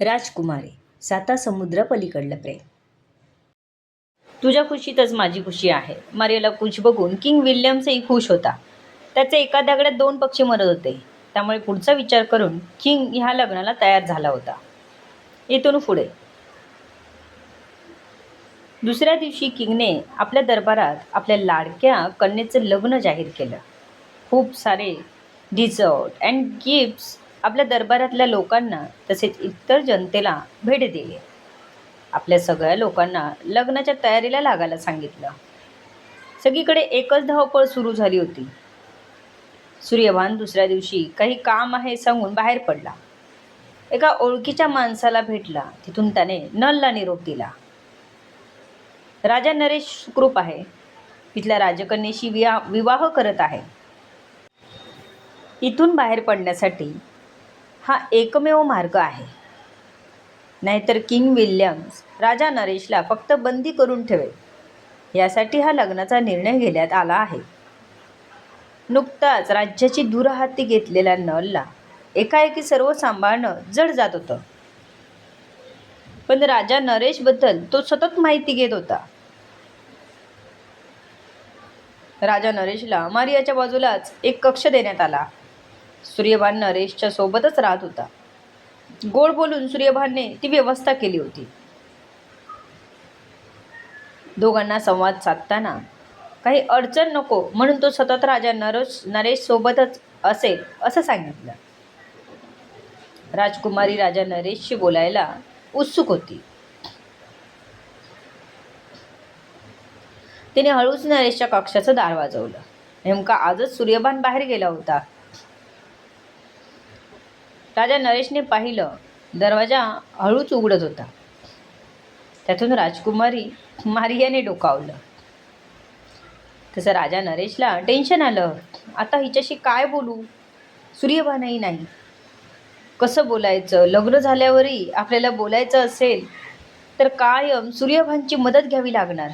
राजकुमारी, साता समुद्रापलीकडलं प्रेम. तुझ्या खुशीतच माझी खुशी आहे. मारियाला खुश बघून किंग विल्यम्सही खुश होता. त्याचे एका दगडात दोन पक्षी मरत होते. त्यामुळे पुढचा विचार करून किंग ह्या लग्नाला तयार झाला होता. इथून पुढे दुसऱ्या दिवशी किंगने आपल्या दरबारात आपल्या लाडक्या कन्येचं लग्न जाहीर केलं. खूप सारे डिझर्ट अँड गिफ्ट्स आपल्या दरबारातल्या लोकांना तसेच इतर जनतेला भेट दिली. आपल्या सगळ्या लोकांना लग्नाच्या तयारीला लागायला सांगितलं. सगळीकडे एकच धावपळ सुरू झाली होती. सूर्यभान दुसऱ्या दिवशी काही काम आहे सांगून बाहेर पडला. एका ओळखीच्या माणसाला भेटला. तिथून त्याने नलला निरोप दिला. राजा नरेश सुखरूप आहे. तिथल्या राजकन्येशी विवाह करत आहे. इथून बाहेर पडण्यासाठी हा एकमेव मार्ग आहे. नाहीतर किंग विल्यम्स राजा नरेशला फक्त बंदी करून ठेवेल. यासाठी हा लग्नाचा निर्णय घेण्यात आला आहे. नुकताच राज्याची दूरहाती घेतलेल्या नलला एकाएकी सर्व सांभाळणं जड जात होतं. पण राजा नरेशबद्दल तो सतत माहिती घेत होता. राजा नरेशला मारियाच्या बाजूलाच एक कक्ष देण्यात आला. सूर्यभान नरेशच्या सोबतच राहत होता. गोड बोलून सूर्यभानने ती व्यवस्था केली होती. दोघांना संवाद साधताना काही अडचण नको म्हणून तो सतत राजा नरेश सोबतच असेल असं सांगितलं. राजकुमारी राजा नरेशशी बोलायला उत्सुक होती. तिने हळूच नरेशच्या कक्षाचं दार वाजवलं. नेमका आजच सूर्यभान बाहेर गेला होता. राजा नरेशने पाहिलं. दरवाजा हळूच उघडत होता. त्यातून राजकुमारी मारियाने डोकावलं. तसं राजा नरेशला टेन्शन आलं. आता हिच्याशी काय बोलू? सूर्यभानही नाही. कसं बोलायचं? लग्न झाल्यावरही आपल्याला बोलायचं असेल तर कायम सूर्यभानची मदत घ्यावी लागणार.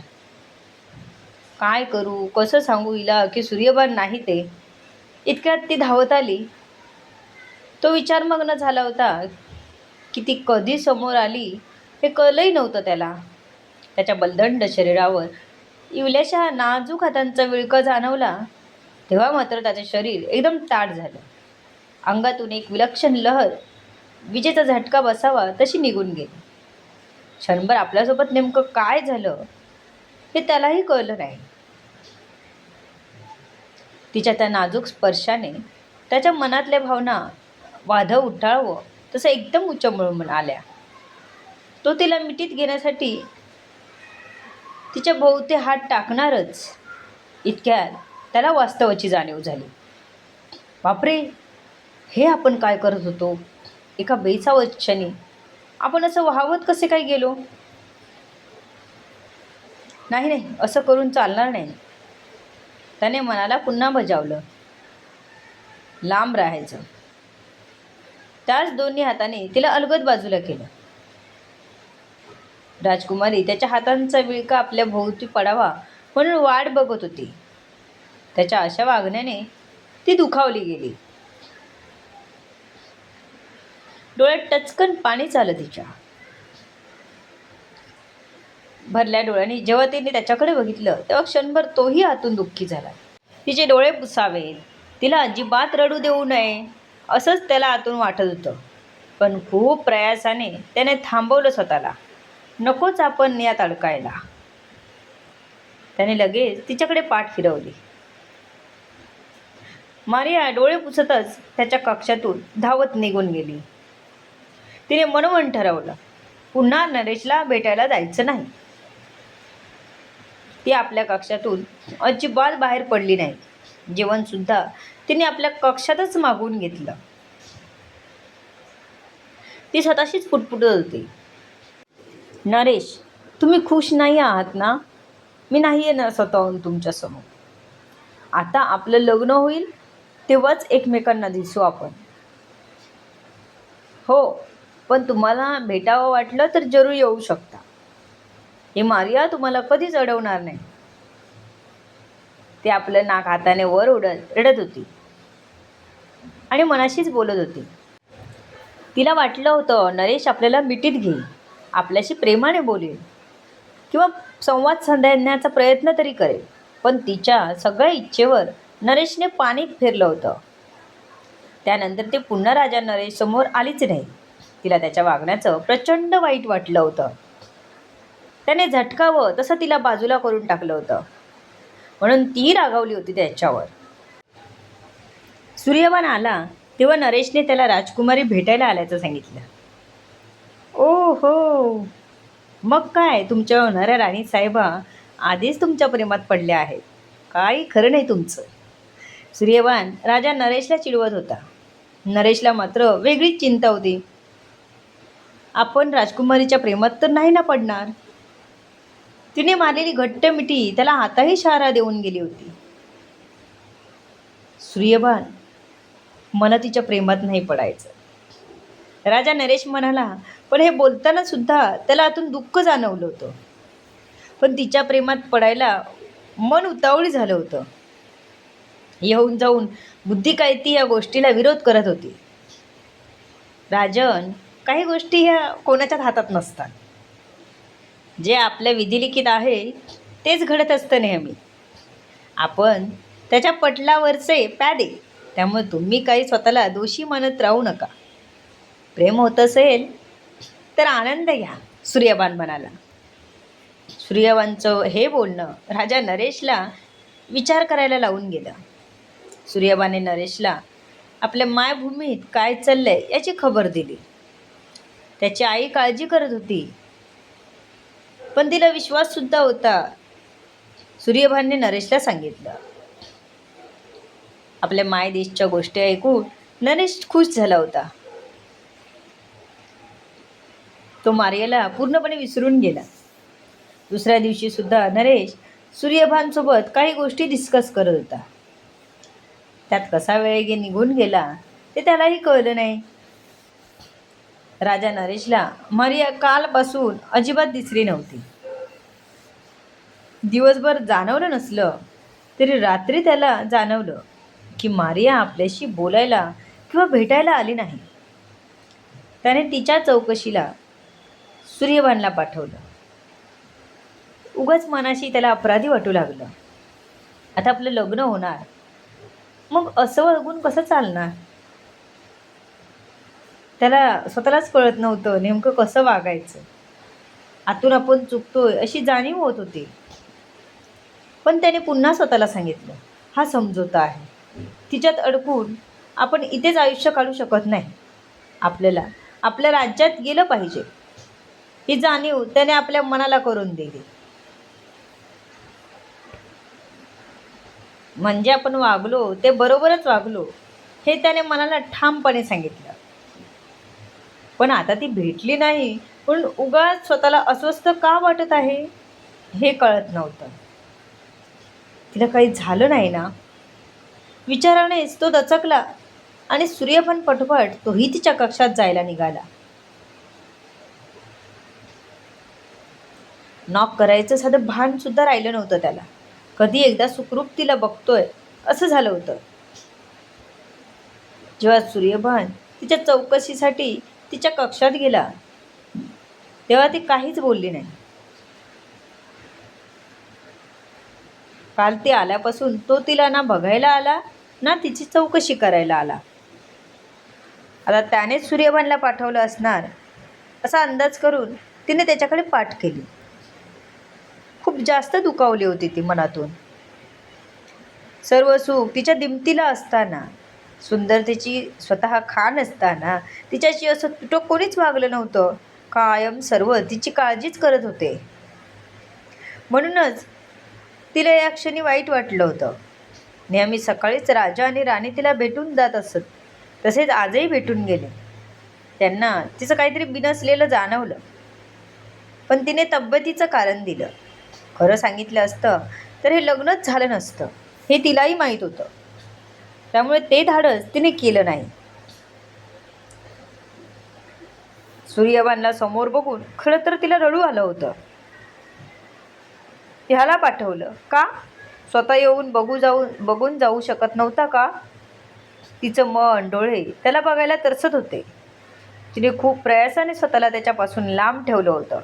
काय करू? कसं सांगू हिला की सूर्यभान नाही ते? इतक्यात ती धावत आली. तो विचारमग्न झाला होता की ती कधी समोर आली हे कळलंही नव्हतं त्याला. त्याच्या बलदंड शरीरावर इवल्याशा नाजूक हातांचा विळखा जाणवला. तेव्हा मात्र त्याचे शरीर एकदम ताठ झालं. अंगातून एक विलक्षण लहर विजेचा झटका बसावा तशी निघून गेली. क्षणभर आपल्यासोबत नेमकं काय झालं हे त्यालाही कळलं नाही. तिच्या त्या नाजूक स्पर्शाने त्याच्या मनातल्या भावना वादळ उठाळवं तसं एकदम उचंबळून आल्या. तो तिला मिठीत घेण्यासाठी तिच्या भोवती हात टाकणारच इतक्यात त्याला वास्तवाची जाणीव झाली. बापरे, हे आपण काय करत होतो? एका बेसावध क्षणी आपण असं वाहवत कसे काय गेलो? नाही, असं करून चालणार नाही. त्याने मनाला पुन्हा बजावलं. लांब राहायचं. त्याच दोन्ही हाताने तिला अलगद बाजूला केलं. राजकुमारी त्याच्या हातांचा विळखा आपल्या भोवती पडावा म्हणून वाट बघत होती. त्याच्या अशा वागण्याने ती दुखावली गेली. डोळ्यात टचकन पाणी आलं तिच्या. भरल्या डोळ्यांनी जेव्हा तिने त्याच्याकडे बघितलं तेव्हा क्षणभर तोही आतून दुःखी झाला. तिचे डोळे पुसावेत, तिला अजिबात रडू देऊ नये असंच त्याला आतून वाटत होतं. पण खूप प्रयासाने त्याने थांबवलं स्वतःला. नकोच आपण यात अडकायला. त्याने लगेच तिच्याकडे पाठ फिरवली. मारिया डोळे पुसतच त्याच्या कक्षातून धावत निघून गेली. तिने मनोमन ठरवलं, पुन्हा नरेशला भेटायला जायचं नाही. ती आपल्या कक्षातून अजिबात बाहेर पडली नाही. जेवणसुद्धा तिने आपल्या कक्षातच मागवून घेतलं. ती स्वतःशीच पुटपुटत होती. नरेश, तुम्ही खुश नाही आहात ना? मी नाही येणार स्वतःहून तुमच्यासमोर. आता आपलं लग्न होईल तेव्हाच एकमेकांना दिसू आपण. हो, पण तुम्हाला भेटावं वाटलं तर जरूर येऊ शकता. ही मारिया तुम्हाला कधीच अडवणार नाही. ती आपलं नाक हाताने वर रडत होती आणि मनाशीच बोलत होती. तिला वाटलं होतं नरेश आपल्याला मिठीत घेईल, आपल्याशी प्रेमाने बोलेल किंवा संवाद साधण्याचा प्रयत्न तरी करेल. पण तिच्या सगळ्या इच्छेवर नरेशने पाणी फिरलं होतं. त्यानंतर ते पुन्हा राजा नरेश समोर आलीच नाही. तिला त्याच्या वागण्याचं प्रचंड वाईट वाटलं होतं. त्याने झटकावं तसं तिला बाजूला करून टाकलं होतं, म्हणून ती रागावली होती त्याच्यावर. सूर्यवान आला तेव्हा नरेशने त्याला राजकुमारी भेटायला आल्याचं सांगितलं. ओ हो, मग काय, तुमच्या होणाऱ्या राणी साहेबा आधीच तुमच्या प्रेमात पडल्या आहेत. काही खरं नाही तुमचं. सूर्यवान राजा नरेशला चिडवत होता. नरेशला मात्र वेगळीच चिंता होती. आपण राजकुमारीच्या प्रेमात तर नाही ना पडणार. तिने मारलेली घट्ट मिठी त्याला आताही शहारा देऊन गेली होती. सूर्यवान, मला तिच्या प्रेमात नाही पडायचं, राजा नरेश म्हणाला. पण हे बोलताना सुद्धा त्याला आतून दुःख जाणवलं होतं. पण तिच्या प्रेमात पडायला मन उतावळी झालं होतं. येऊन जाऊन बुद्धी काय ती या गोष्टीला विरोध करत होती. राजन, काही गोष्टी ह्या कोणाच्याच हातात नसतात. जे आपल्या विधिलिखित आहे तेच घडत असतं नेहमी. आपण त्याच्या पटलावरचे प्यादे, त्यामुळे तुम्ही काही स्वतःला दोषी मानत राहू नका. प्रेम होत असेल तर आनंद घ्या, सूर्यवान म्हणाला. सूर्यवानचं हे बोलणं राजा नरेशला विचार करायला लावून गेलं. सूर्यवाने नरेशला आपल्या मायभूमीत काय चाललंय याची खबर दिली. त्याची आई काळजी करत होती, पण तिला विश्वाससुद्धा होता. सूर्यवानने नरेशला सांगितलं. आपल्या मायदेशच्या गोष्टी ऐकून नरेश खुश झाला होता. तो मारियाला पूर्णपणे विसरून गेला. दुसऱ्या दिवशी सुद्धा नरेश सूर्यभानसोबत काही गोष्टी डिस्कस करत होता. त्यात कसा वेळ निघून गेला ते त्यालाही कळलं नाही. राजा नरेशला मारिया कालपासून अजिबात दिसली नव्हती. दिवसभर जाणवलं नसलं तरी रात्री त्याला जाणवलं की मारिया आपल्याशी बोलायला किंवा भेटायला आली नाही. त्याने तिच्या चौकशीला सूर्यवानला पाठवलं. उगाच मनाशी त्याला अपराधी वाटू लागलं. आता आपलं लग्न होणार, मग असं वागून कसं चालणार? त्याला स्वतःलाच कळत नव्हतं नेमकं कसं वागायचं. आतून आपण चुकतोय अशी जाणीव होत होती. पण त्याने पुन्हा स्वतःला सांगितलं, हा समझोता आहे. तिच्यात अडकून आपण इथेच आयुष्य काढू शकत नाही. आपल्याला आपल्या राज्यात गेलं पाहिजे, ही जाणीव त्याने आपल्या मनाला करून दिली. म्हणजे आपण वागलो ते बरोबरच वागलो हे त्याने मनाला ठामपणे सांगितलं. पण आता ती भेटली नाही पण उगाच स्वतःला अस्वस्थ का वाटत आहे हे कळत नव्हतं. तिला काही झालं नाही ना विचारानेच तो दचकला आणि सूर्यभान पटपट तोही तिच्या कक्षात जायला निघाला. नॉक करायचं साधं भान सुद्धा राहिलं नव्हतं त्याला. कधी एकदा सुखरूप तिला बघतोय असं झालं होतं. जेव्हा सूर्यभान तिच्या चौकशीसाठी तिच्या कक्षात गेला तेव्हा ती काहीच बोलली नाही. काल ती आल्यापासून तो तिला ना बघायला आला ना तिची चौकशी करायला आला. आता त्यानेच सूर्यभानला पाठवलं असणार असा अंदाज करून तिने त्याच्याकडे पाठ केली. खूप जास्त दुखावली होती ती मनातून. सर्व सुख तिच्या दिमतीला असताना, सुंदरतेची स्वतः खान असताना तिच्याशी असं तुटक कोणीच वागलं नव्हतं. कायम सर्व तिची काळजीच करत होते. म्हणूनच तिला या क्षणी वाईट वाटलं होतं. नेहमी सकाळीच राजा आणि राणी तिला भेटून जात असत, तसेच आजही भेटून गेले. त्यांना तिचं काहीतरी बिनसलेलं जाणवलं, पण तिने तब्येतीचं कारण दिलं. खरं सांगितलं असतं तर हे लग्नच झालं नसतं हे तिलाही माहीत होतं. त्यामुळे ते धाडस तिने केलं नाही. सूर्यवानला समोर बघून खरं तर तिला रडू आलं होतं. ह्याला पाठवलं का? स्वतः येऊन बघून जाऊ शकत नव्हता का? तिचं मन डोळे त्याला बघायला तरसत होते. तिने खूप प्रयासाने स्वतःला त्याच्यापासून लांब ठेवलं होतं.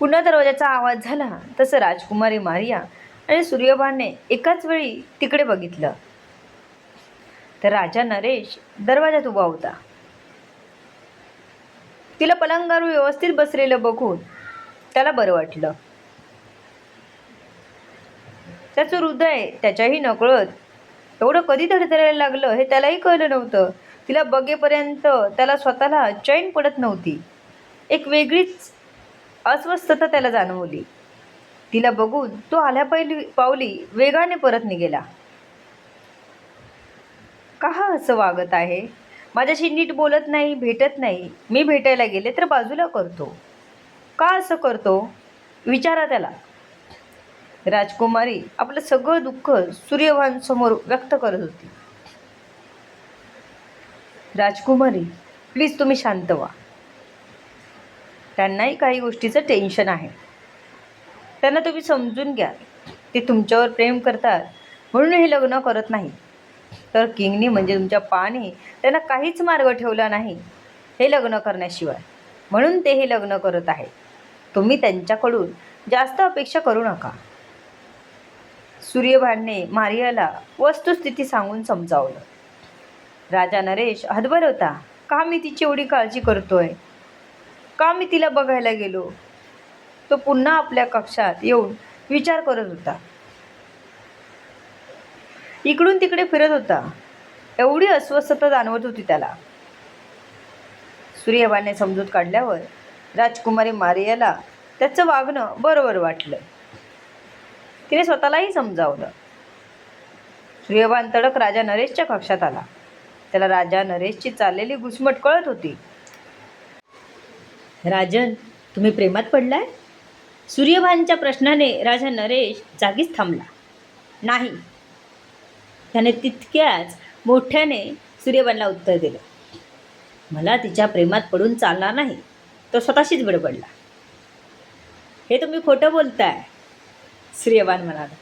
पुन्हा दरवाजाचा आवाज झाला तसं राजकुमारी मारिया आणि सूर्यभानने एकाच वेळी तिकडे बघितलं. तर राजा नरेश दरवाजात उभा होता. तिला पलंगावर व्यवस्थित बसलेलं बघून त्याला बरं वाटलं. त्याचं हृदय त्याच्याही नकळत एवढं कधी धडधडायला लागलं हे त्यालाही कळलं नव्हतं. तिला बघेपर्यंत त्याला स्वतःला चैन पडत नव्हती. एक वेगळीच अस्वस्थता त्याला जाणवली. तिला बघून तो आल्या पावली वेगाने परत निघाला. का असं वागत आहे? माझ्याशी नीट बोलत नाही, भेटत नाही. मी भेटायला गेले तर बाजूला करतो. का असं करतो? विचारा त्याला. राजकुमारी आपलं सगळं दुःख सूर्यभानसमोर व्यक्त करत होती. राजकुमारी, प्लीज तुम्ही शांत व्हा. त्यांनाही काही गोष्टीचं टेन्शन आहे. त्यांना तुम्ही समजून घ्या. ते तुमच्यावर प्रेम करतात म्हणून हे लग्न करत नाही. तर किंगनी म्हणजे तुमच्या पाने त्यांना काहीच मार्ग ठेवला नाही हे लग्न करण्याशिवाय, म्हणून ते हे लग्न करत आहे. तुम्ही त्यांच्याकडून जास्त अपेक्षा करू नका. सूर्यभानने मारियाला वस्तुस्थिती सांगून समजावलं. राजा नरेश हतबल होता. का मी तिची एवढी काळजी करतोय? का मी तिला बघायला गेलो? तो पुन्हा आपल्या कक्षात येऊन विचार करत होता. इकडून तिकडे फिरत होता. एवढी अस्वस्थता जाणवत होती त्याला. सूर्यभानने समजूत काढल्यावर राजकुमारी मारियाला त्याचं वागणं बरोबर वाटलं. तिने स्वतःलाही समजावलं. सूर्यभान तडक राजा नरेशच्या कक्षात आला. त्याला राजा नरेशची चाललेली घुसमट कळत होती. राजन, तुम्ही प्रेमात पडलाय? सूर्यभानच्या प्रश्नाने राजा नरेश जागीच थांबला. नाही, त्याने तितक्याच मोठ्याने सूर्यभानला उत्तर दिलं. मला तिच्या प्रेमात पडून चालणार नाही. तो स्वतःशीच बडबडला. हे तुम्ही खोटं बोलताय, सूर्यभान म्हणाला.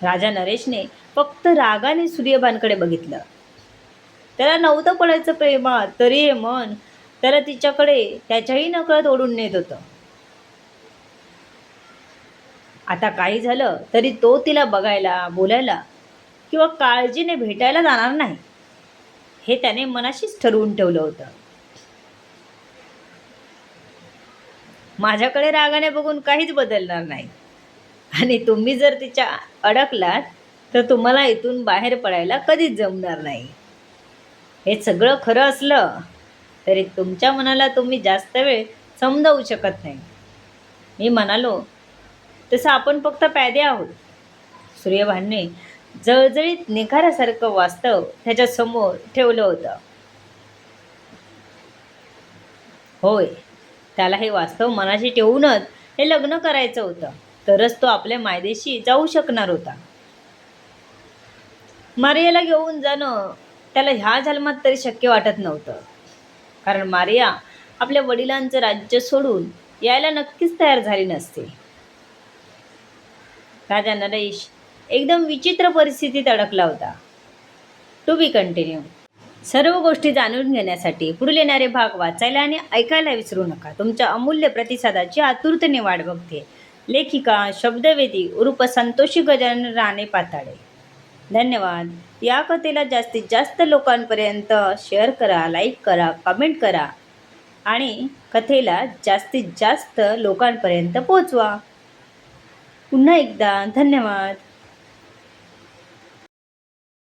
राजा नरेशने फक्त रागाने सूर्यभानकडे बघितलं. त्याला नव्हतं पडायचं प्रेमात, तरी हे मन त्याला तिच्याकडे त्याच्याही नकळत ओढून नेत होतं. आता काही झालं तरी तो तिला बघायला, बोलायला किंवा काळजीने भेटायला जाणार नाही हे त्याने मनाशीच ठरवून ठेवलं होतं. माझ्याकडे रागाने बघून काहीच बदलणार नाही आणि तुम्ही जर तिच्या अडकलात तर तुम्हाला इथून बाहेर पडायला कधीच जमणार नाही. हे सगळं खरं असलं तरी तुमच्या मनाला तुम्ही जास्त वेळ समजावू शकत नाही. मी म्हणालो तसं आपण फक्त प्यादे आहोत. सूर्यभानने जळजळीत निखाऱ्यासारखं वास्तव त्याच्यासमोर ठेवलं होतं. होय, त्याला हे वास्तव मनाशी ठेवूनच हे लग्न करायचं होतं. तरच तो आपल्या मायदेशी जाऊ शकणार होता. मारियाला घेऊन जाणं त्याला ह्या जन्मात तरी शक्य वाटत नव्हतं. कारण मारिया आपल्या वडिलांचं राज्य सोडून यायला नक्कीच तयार झाली नसते. राजा नरेश एकदम विचित्र परिस्थितीत अडकला होता. To be continue. सर्व गोष्टी जाणून घेण्यासाठी पुढील येणारे भाग वाचायला आणि ऐकायला विसरू नका. तुमच्या अमूल्य प्रतिसादाची आतुरतेने वाट बघते. लेखिका शब्दवेदी उर्फ संतोषी गजानन राणे पाताडे. धन्यवाद. या कथेला जास्तीत जास्त लोकांपर्यंत शेअर करा, लाईक करा, कमेंट करा आणि कथेला जास्तीत जास्त लोकांपर्यंत पोहोचवा. पुन्हा एकदा धन्यवाद.